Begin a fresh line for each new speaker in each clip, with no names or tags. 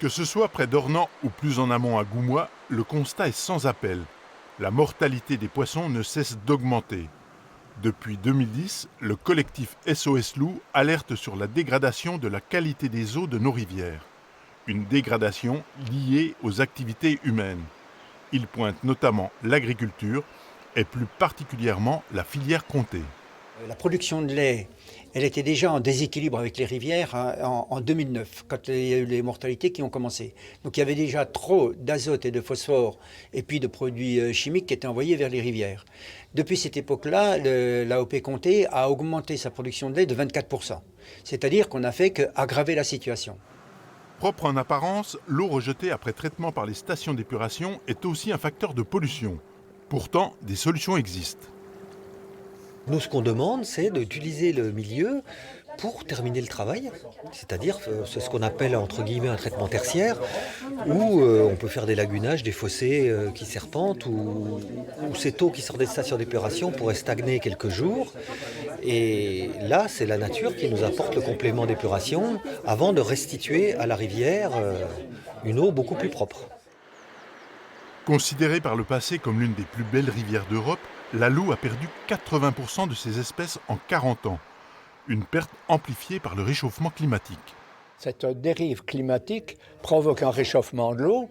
Que ce soit près d'Ornans ou plus en amont à Goumois, le constat est sans appel. La mortalité des poissons ne cesse d'augmenter. Depuis 2010, le collectif SOS Loup alerte sur la dégradation de la qualité des eaux de nos rivières. Une dégradation liée aux activités humaines. Il pointe notamment l'agriculture et plus particulièrement la filière comté.
La production de lait, elle était déjà en déséquilibre avec les rivières en 2009, quand il y a eu les mortalités qui ont commencé. Donc il y avait déjà trop d'azote et de phosphore et puis de produits chimiques qui étaient envoyés vers les rivières. Depuis cette époque-là, l'AOP Comté a augmenté sa production de lait de 24%. C'est-à-dire qu'on n'a fait qu'aggraver la situation.
Propre en apparence, l'eau rejetée après traitement par les stations d'épuration est aussi un facteur de pollution. Pourtant, des solutions existent.
Nous, ce qu'on demande, c'est d'utiliser le milieu pour terminer le travail, c'est-à-dire c'est ce qu'on appelle entre guillemets un traitement tertiaire, où on peut faire des lagunages, des fossés qui serpentent, où cette eau qui sort des stations d'épuration pourrait stagner quelques jours. Et là, c'est la nature qui nous apporte le complément d'épuration avant de restituer à la rivière une eau beaucoup plus propre.
Considérée par le passé comme l'une des plus belles rivières d'Europe, la Loue a perdu 80% de ses espèces en 40 ans. Une perte amplifiée par le réchauffement climatique.
Cette dérive climatique provoque un réchauffement de l'eau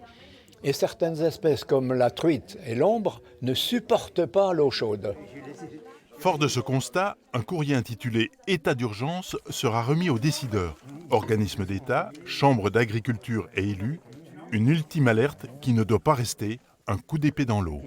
et certaines espèces comme la truite et l'ombre ne supportent pas l'eau chaude.
Fort de ce constat, un courrier intitulé « État d'urgence » sera remis aux décideurs, organismes d'État, chambres d'agriculture et élus, une ultime alerte qui ne doit pas rester un coup d'épée dans l'eau.